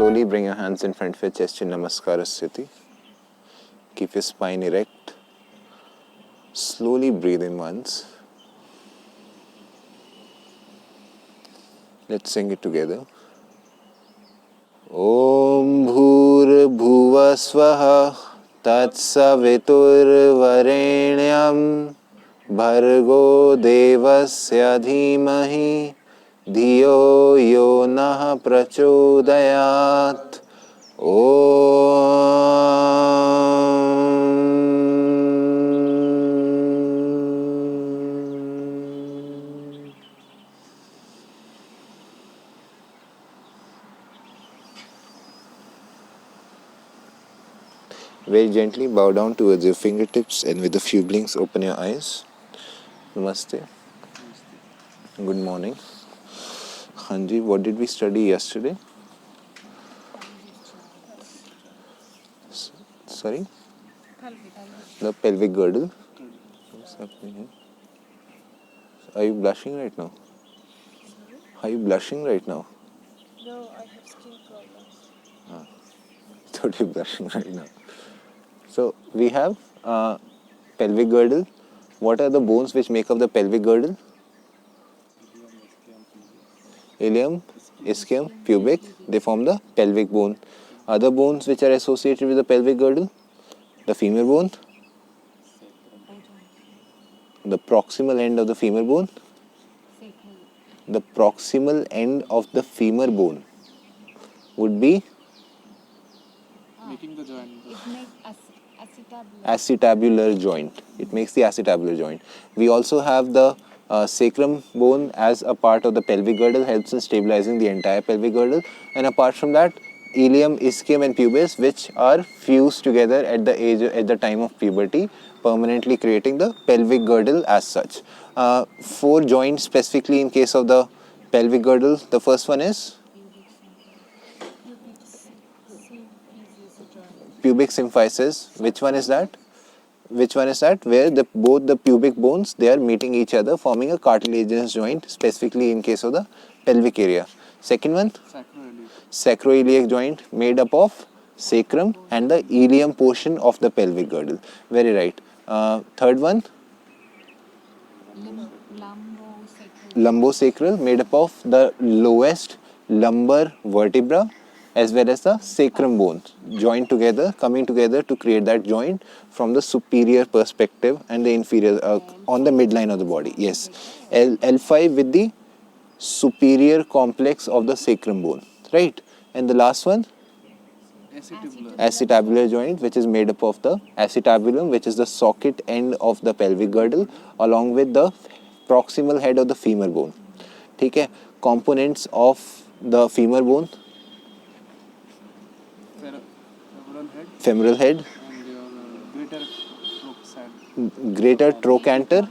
slowly bring your hands in front of your chest in Namaskara Sthiti. Keep your spine erect. Slowly breathe in once. Let's sing it together. Om Bhur Bhuva Swaha Tat Savitur Varenyam Bhargo Devasya Dhimahi Dhiyo Yo Nah Prachodayat. Very gently bow down towards your fingertips and with a few blinks open your eyes. Namaste. Good morning. Hanji, what did we study yesterday? Sorry? The pelvic girdle. What's happening here? Are you blushing right now? Are you blushing right now? No, I have skin problems. I thought you were blushing right now. So we have pelvic girdle. What are the bones which make up the pelvic girdle? Ilium, ischium, pubic. They form the pelvic bone. Other bones which are associated with the pelvic girdle? The femur bone. The proximal end of the femur bone. The proximal end of the femur bone would be making the joint. It makes acetabular joint. It makes the acetabular joint. We also have the sacrum bone as a part of the pelvic girdle, helps in stabilizing the entire pelvic girdle. And apart from that, ilium, ischium and pubis, which are fused together at the time of puberty, permanently creating the pelvic girdle as such. 4 joints specifically in case of the pelvic girdle. The first one is pubic symphysis. Which one is that? Where both the pubic bones, they are meeting each other, forming a cartilaginous joint, specifically in case of the pelvic area. Second one, sacroiliac joint, made up of sacrum and the ilium portion of the pelvic girdle. Very right. Third one, lumbosacral, made up of the lowest lumbar vertebra as well as the sacrum bones, joined together, coming together to create that joint from the superior perspective and the inferior, on the midline of the body. Yes, L5 with the superior complex of the sacrum bone, right? And the last one, acetabular joint, which is made up of the acetabulum, which is the socket end of the pelvic girdle, along with the proximal head of the femur bone. Okay, components of the femur bone: femoral head, and greater trochanter,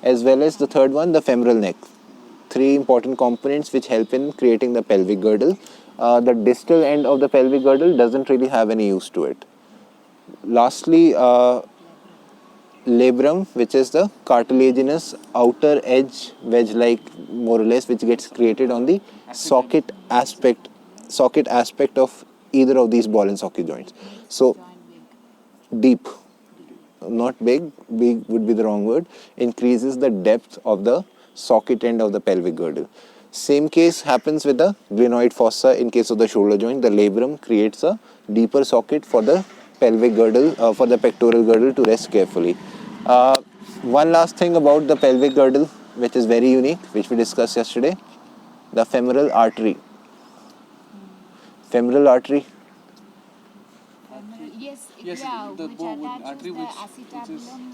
as well as the third one, the femoral neck. 3 important components which help in creating the pelvic girdle. The distal end of the pelvic girdle doesn't really have any use to it. Lastly, labrum, which is the cartilaginous outer edge, wedge-like more or less, which gets created on the socket aspect of either of these ball and socket joints. So deep, not big would be the wrong word, increases the depth of the socket end of the pelvic girdle. Same case happens with the glenoid fossa in case of the shoulder joint. The labrum creates a deeper socket for the pelvic girdle, for the pectoral girdle to rest carefully. One last thing about the pelvic girdle, which is very unique, which we discussed yesterday, the femoral artery. Femoral artery. Yes, Yes, yeah, the which bone attaches artery the which is acetabulum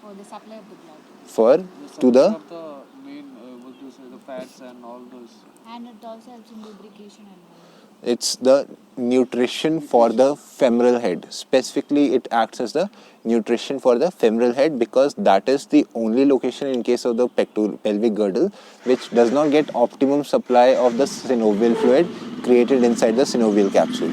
for the supply of the blood. For to the of the main what do you say, the fats and all those. And it also helps in lubrication and all. it's the nutrition for the femoral head. Specifically, it acts as the nutrition for the femoral head because that is the only location in case of the pelvic girdle which does not get optimum supply of the synovial fluid created inside the synovial capsule.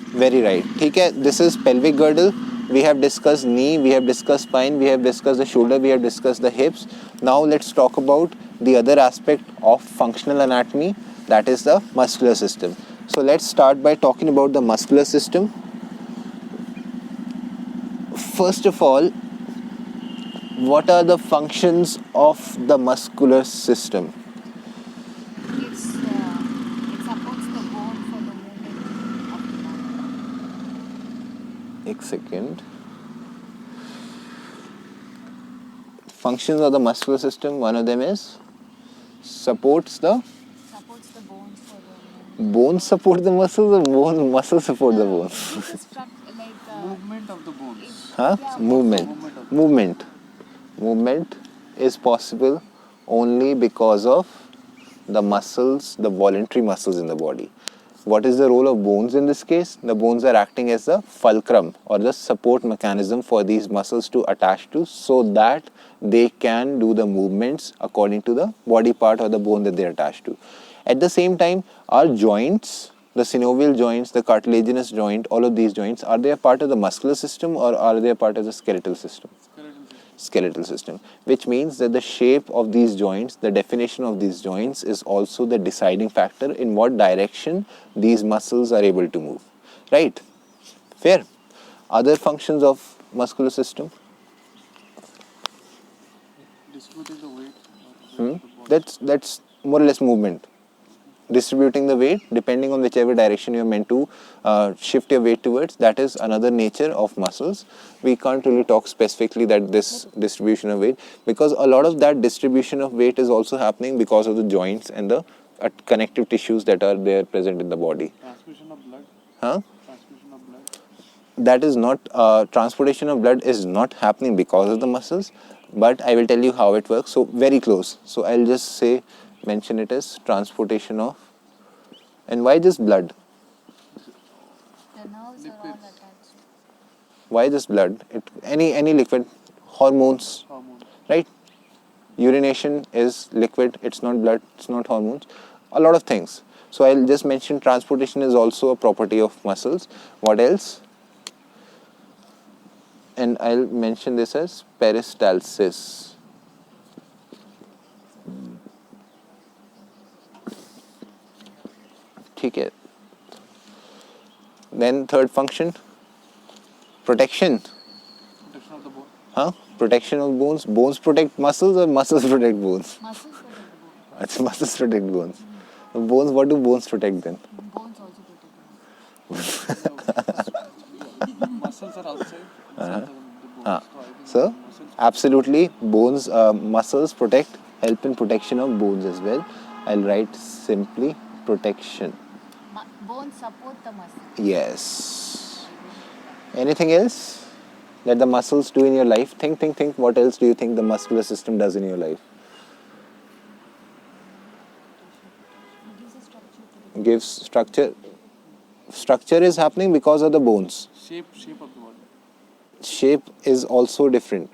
Very right. Okay, this is pelvic girdle. We have discussed knee, we have discussed spine, we have discussed the shoulder, we have discussed the hips. Now let's talk about the other aspect of functional anatomy, that is the muscular system. So let's start by talking about the muscular system. First of all, what are the functions of the muscular system? It supports the bone for the movement of the body. एक second. Functions of the muscular system, one of them is supports the Supports the bones for the movement. bones support the muscles or muscles support the bones? It's a Movement of the bones. Huh? Yeah, Movement. Movement is possible only because of the muscles, the voluntary muscles in the body. What is the role of bones in this case? The bones are acting as the fulcrum or the support mechanism for these muscles to attach to, so that they can do the movements according to the body part or the bone that they are attached to. At the same time, our joints, the synovial joints, the cartilaginous joint, all of these joints, are they a part of the muscular system or are they a part of the skeletal system? Skeletal system, which means that the shape of these joints, the definition of these joints is also the deciding factor in what direction these muscles are able to move. Right? Fair. Other functions of muscular system? Distributing the weight. Of the body. That's more or less movement. Distributing the weight depending on whichever direction you're meant to shift your weight towards, that is another nature of muscles. We can't really talk specifically that this distribution of weight, because a lot of that distribution of weight is also happening because of the joints and the connective tissues that are there present in the body. Transmission of blood. Huh? Transmission of blood. That is not, transportation of blood is not happening because of the muscles, but I will tell you how it works. So very close. So I'll just say, mention it as transportation of, and why just blood? The nerves are all attached. Why just blood? Any liquid, hormones, Hormones. right? Urination is liquid, it's not blood, it's not hormones. A lot of things. So I'll just mention transportation is also a property of muscles. What else? And I'll mention this as peristalsis. ठीक है. Then third function, protection. Protection of the bone. Huh? Protection of bones. Bones protect muscles or muscles protect bones? Muscles protect the bone. It's muscles protect bones. Bones, what do bones protect then? Bones also protect the bone. Muscles are outside. Inside the bones. Ah. So I think So, muscles. absolutely, bones, muscles help in protection of bones as well. I'll write simply protection. Bones support the muscle. Yes. Anything else that the muscles do in your life? Think. What else do you think the muscular system does in your life? It gives a structure to the Gives structure. Structure is happening because of the bones. Shape of the body. Shape is also different.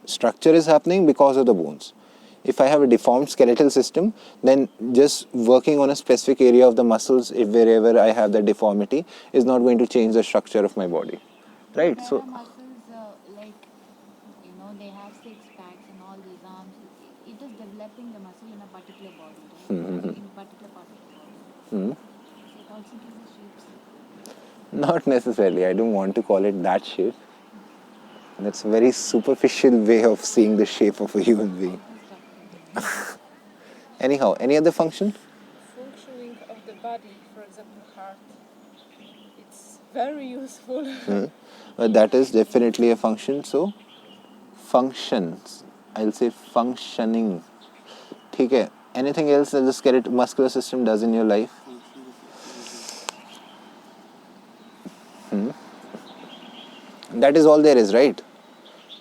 Structure is happening because of the bones. If I have a deformed skeletal system, then just working on a specific area of the muscles, if wherever I have the deformity, is not going to change the structure of my body. Right? There So, are muscles they have six packs and all these arms. It is developing the muscle in a particular body, right? In a particular part of the body. It also gives a shape. not necessarily. I don't want to call it that shape. That's a very superficial way of seeing the shape of a human being. Anyhow, any other function? Functioning of the body, for example, heart. It's very useful. That is definitely a function. So, functions. I'll say functioning. ठीक है. Anything else that the skeletal muscular system does in your life? That is all there is, right?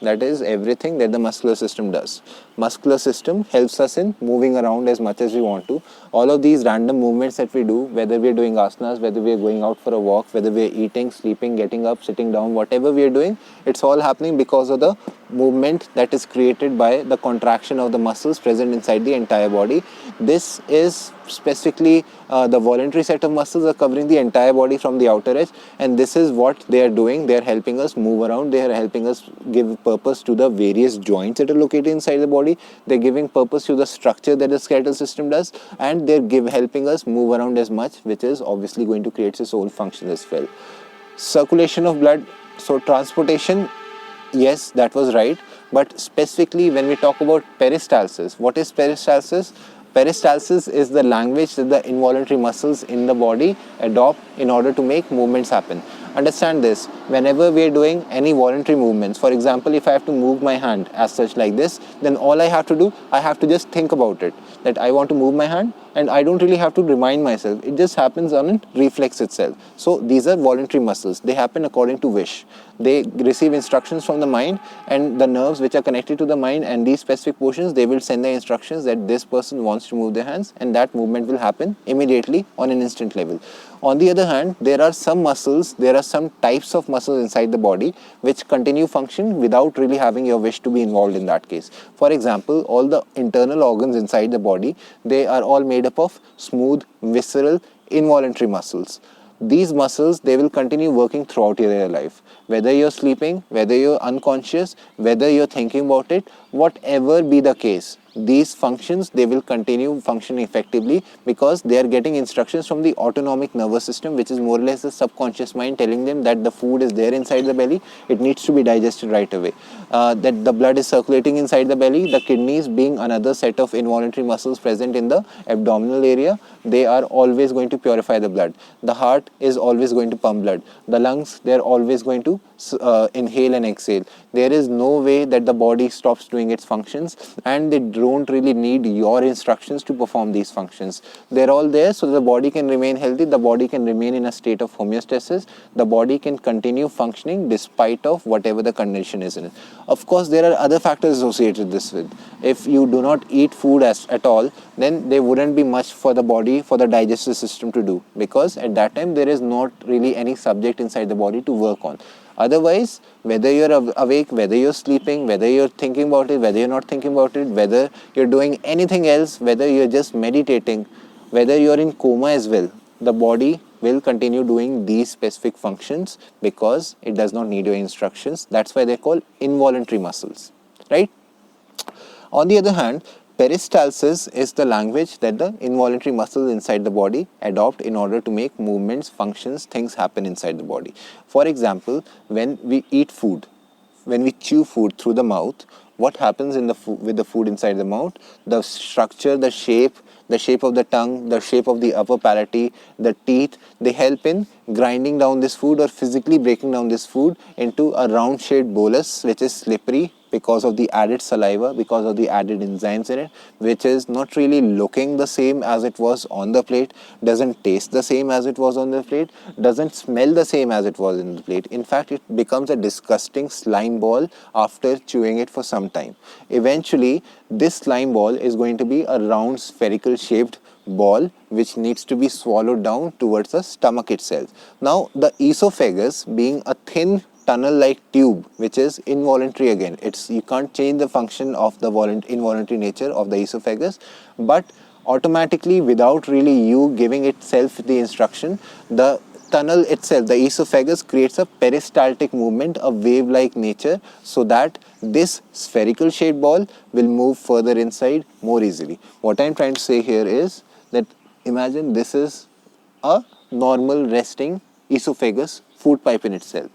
That is everything that the muscular system does. Muscular system helps us in moving around as much as we want to. All of these random movements that we do, whether we are doing asanas, whether we are going out for a walk, whether we are eating, sleeping, getting up, sitting down, whatever we are doing, it's all happening because of the movement that is created by the contraction of the muscles present inside the entire body. This is specifically the voluntary set of muscles are covering the entire body from the outer edge, and this is what they are doing. They are helping us move around. They are helping us give purpose to the various joints that are located inside the body. They're giving purpose to the structure that the skeletal system does, and they're helping us move around as much, which is obviously going to create its own function as well. Circulation of blood, so transportation, yes, that was right. But specifically when we talk about peristalsis, what is peristalsis? Peristalsis is the language that the involuntary muscles in the body adopt in order to make movements happen. Understand this, whenever we are doing any voluntary movements, for example, if I have to move my hand as such like this, then all I have to do, I have to just think about it, that I want to move my hand, and I don't really have to remind myself. It just happens on a reflex itself. So these are voluntary muscles. They happen according to wish. They receive instructions from the mind, and the nerves which are connected to the mind and these specific portions, they will send the instructions that this person wants to move their hands, and that movement will happen immediately on an instant level. On the other hand, there are some muscles, there are some types of muscles inside the body which continue function without really having your wish to be involved in that case. For example, all the internal organs inside the body, they are all made up of smooth, visceral, involuntary muscles. These muscles, they will continue working throughout your life. Whether you're sleeping, whether you're unconscious, whether you're thinking about it, whatever be the case, these functions, they will continue functioning effectively because they are getting instructions from the autonomic nervous system, which is more or less the subconscious mind telling them that the food is there inside the belly, it needs to be digested right away. That the blood is circulating inside the belly, the kidneys being another set of involuntary muscles present in the abdominal area, they are always going to purify the blood. The heart is always going to pump blood. The lungs, they are always going to inhale and exhale. There is no way that the body stops doing its functions, and they don't really need your instructions to perform these functions. They're all there so the body can remain healthy, the body can remain in a state of homeostasis, the body can continue functioning despite of whatever the condition is in it. Of course, there are other factors associated with this. If you do not eat food at all, then there wouldn't be much for the body, for the digestive system to do, because at that time there is not really any subject inside the body to work on. Otherwise, whether you're awake, whether you're sleeping, whether you're thinking about it, whether you're not thinking about it, whether you're doing anything else, whether you're just meditating, whether you're in coma as well, the body will continue doing these specific functions because it does not need your instructions. That's why they're called involuntary muscles, right? On the other hand, peristalsis is the language that the involuntary muscles inside the body adopt in order to make movements, functions, things happen inside the body. For example, when we eat food, when we chew food through the mouth, what happens with the food inside the mouth? The structure, the shape of the tongue, the shape of the upper palate, the teeth, they help in grinding down this food or physically breaking down this food into a round shaped bolus which is slippery because of the added saliva, because of the added enzymes in it, which is not really looking the same as it was on the plate, doesn't taste the same as it was on the plate, doesn't smell the same as it was in the plate. In fact, it becomes a disgusting slime ball after chewing it for some time. Eventually, this slime ball is going to be a round spherical shaped ball which needs to be swallowed down towards the stomach itself. Now, the esophagus being a thin tunnel-like tube, which is involuntary again. You can't change the function of the involuntary nature of the esophagus, but automatically, without really you giving itself the instruction, the tunnel itself, the esophagus, creates a peristaltic movement, a wave-like nature, so that this spherical shaped ball will move further inside more easily. What I'm trying to say here is that imagine this is a normal resting esophagus, food pipe in itself.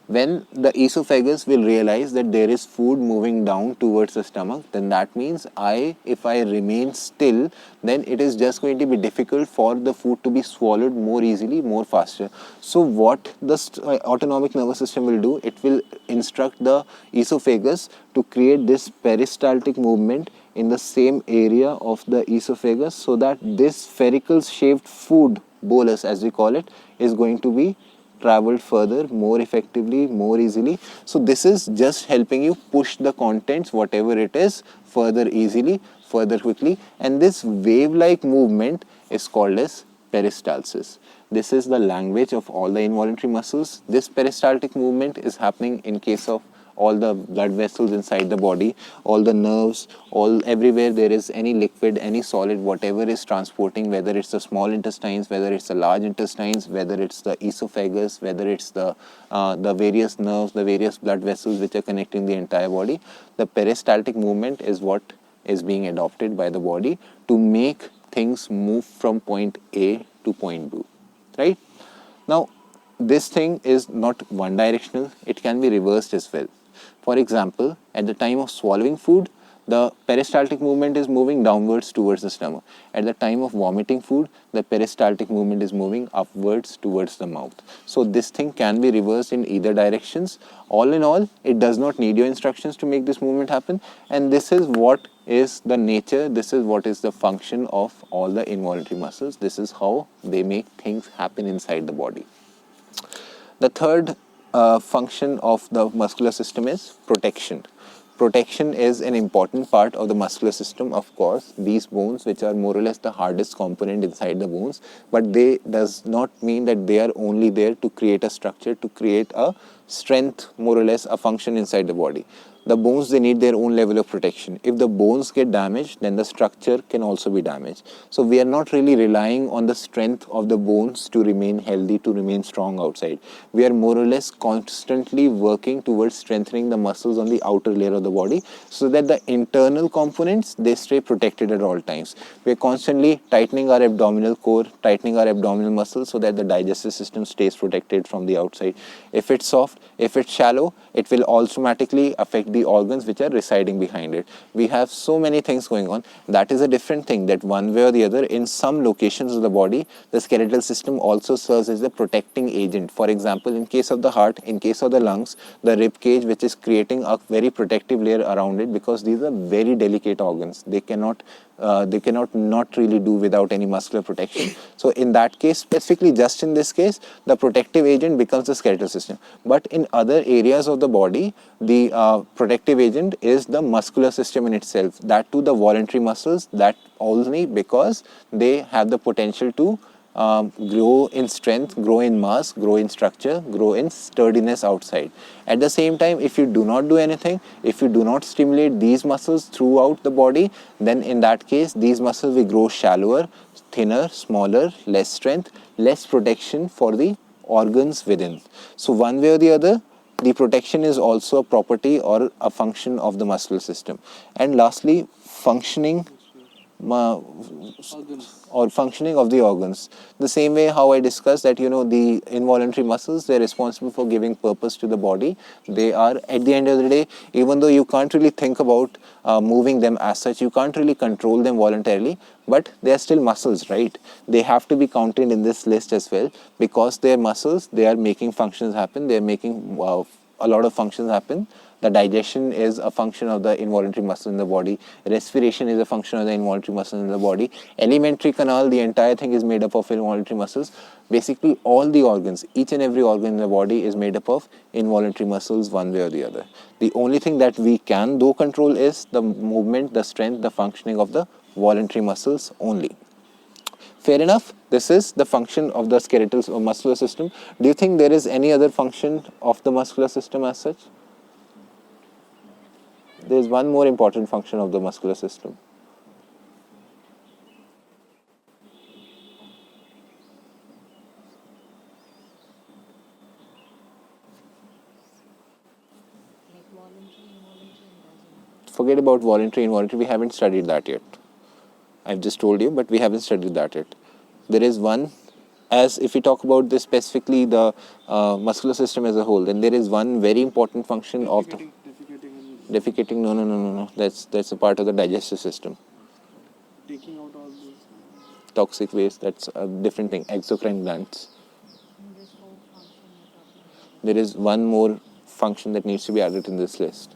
When the esophagus will realize that there is food moving down towards the stomach, then that means if I remain still, then it is just going to be difficult for the food to be swallowed more easily, more faster. So what the autonomic nervous system will do, it will instruct the esophagus to create this peristaltic movement in the same area of the esophagus, so that this spherical shaped food bolus, as we call it, is going to be traveled further, more effectively, more easily. So this is just helping you push the contents, whatever it is, further easily, further quickly. And this wave-like movement is called as peristalsis. This is the language of all the involuntary muscles. This peristaltic movement is happening in case of all the blood vessels inside the body, all the nerves, everywhere there is any liquid, any solid, whatever is transporting, whether it's the small intestines, whether it's the large intestines, whether it's the esophagus, whether it's the various nerves, the various blood vessels which are connecting the entire body. The peristaltic movement is what is being adopted by the body to make things move from point A to point B, right? Now, this thing is not one directional, it can be reversed as well. For example, at the time of swallowing food, the peristaltic movement is moving downwards towards the stomach. At the time of vomiting food, the peristaltic movement is moving upwards towards the mouth. So this thing can be reversed in either directions. All in all, it does not need your instructions to make this movement happen, and this is what is the nature, this is what is the function of all the involuntary muscles. This is how they make things happen inside the body. The third function of the muscular system is protection. Protection is an important part of the muscular system, of course. These bones, which are more or less the hardest component inside the bones, but they does not mean that they are only there to create a structure, to create a strength, more or less a function inside the body. The bones, they need their own level of protection. If the bones get damaged, then the structure can also be damaged. So we are not really relying on the strength of the bones to remain healthy, to remain strong outside. We are more or less constantly working towards strengthening the muscles on the outer layer of the body so that the internal components, they stay protected at all times. We are constantly tightening our abdominal core, tightening our abdominal muscles so that the digestive system stays protected from the outside. If it's soft, if it's shallow, it will automatically affect the organs which are residing behind it. We have so many things going on. That is a different thing, that one way or the other, in some locations of the body, the skeletal system also serves as a protecting agent. For example, in case of the heart, in case of the lungs, the rib cage, which is creating a very protective layer around it, because these are very delicate organs. They cannot not really do without any muscular protection. So in that case, specifically just in this case, the protective agent becomes the skeletal system. But in other areas of the body, the protective agent is the muscular system in itself. That too, the voluntary muscles, that only because they have the potential to grow in strength, grow in mass, grow in structure, grow in sturdiness outside. At the same time, if you do not do anything, if you do not stimulate these muscles throughout the body, then in that case, these muscles will grow shallower, thinner, smaller, less strength, less protection for the organs within. So one way or the other, the protection is also a property or a function of the muscular system. And lastly, functioning or functioning of the organs. The same way how I discussed that, the involuntary muscles, they're responsible for giving purpose to the body. They are, at the end of the day, even though you can't really think about moving them as such, you can't really control them voluntarily, but they are still muscles, right? They have to be counted in this list as well, because they're muscles, they are making functions happen, they're making a lot of functions happen. The digestion is a function of the involuntary muscle in the body. Respiration is a function of the involuntary muscle in the body. Alimentary canal, the entire thing is made up of involuntary muscles. Basically, all the organs, each and every organ in the body is made up of involuntary muscles one way or the other. The only thing that we can do control is the movement, the strength, the functioning of the voluntary muscles only. Fair enough. This is the function of the skeletal or muscular system. Do you think there is any other function of the muscular system as such? There is one more important function of the muscular system. Like voluntary, involuntary, and doesn't. Forget about voluntary, involuntary. We haven't studied that yet. I've just told you, but we haven't studied that yet. There is one, as if we talk about this specifically, the muscular system as a whole, then there is one very important function of the defecating. No. That's a part of the digestive system. Taking out all those Toxic waste, that's a different thing. Exocrine glands. In this whole function you're talking about. There is one more function that needs to be added in this list.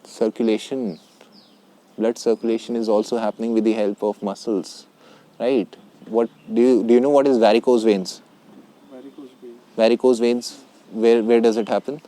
Circulation. Blood circulation is also happening with the help of muscles, right? What do you know what is varicose veins? varicose veins. Varicose veins, where does it happen?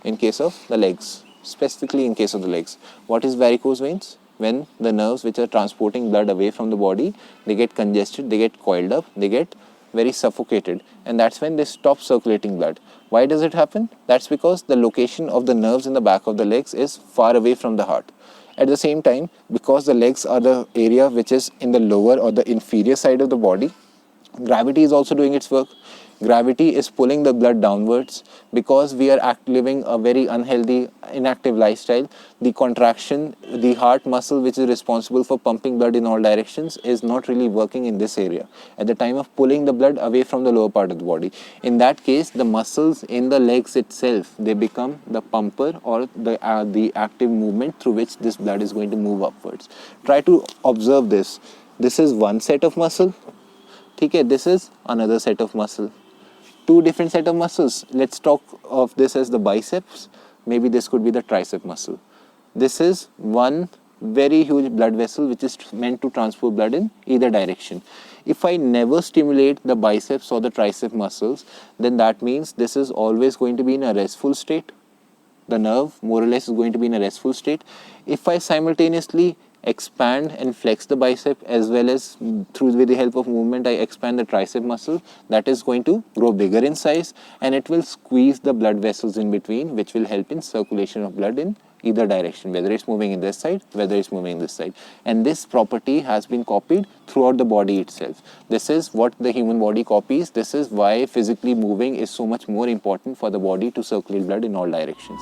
In case of the legs, specifically in case of the legs. What is varicose veins? When the nerves which are transporting blood away from the body, they get congested, they get coiled up, they get very suffocated, and that's when they stop circulating blood. Why does it happen? That's because the location of the nerves in the back of the legs is far away from the heart. At the same time, because the legs are the area which is in the lower or the inferior side of the body, gravity is also doing its work. Gravity is pulling the blood downwards. Because we are living a very unhealthy, inactive lifestyle, the contraction, the heart muscle which is responsible for pumping blood in all directions is not really working in this area at the time of pulling the blood away from the lower part of the body. In that case, the muscles in the legs itself, they become the pumper or the active movement through which this blood is going to move upwards. Try to observe this. This is one set of muscle. Okay, this is another set of muscle. Two different set of muscles. Let's talk of this as the biceps. Maybe this could be the tricep muscle. This is one very huge blood vessel which is meant to transport blood in either direction. If I never stimulate the biceps or the tricep muscles, then that means this is always going to be in a restful state. The nerve more or less is going to be in a restful state. If I simultaneously expand and flex the bicep, as well as with the help of movement I expand the tricep muscle, that is going to grow bigger in size, and it will squeeze the blood vessels in between, which will help in circulation of blood in either direction, whether it's moving in this side, whether it's moving in this side. And this property has been copied throughout the body itself. This is what the human body copies. This is why physically moving is so much more important for the body to circulate blood in all directions.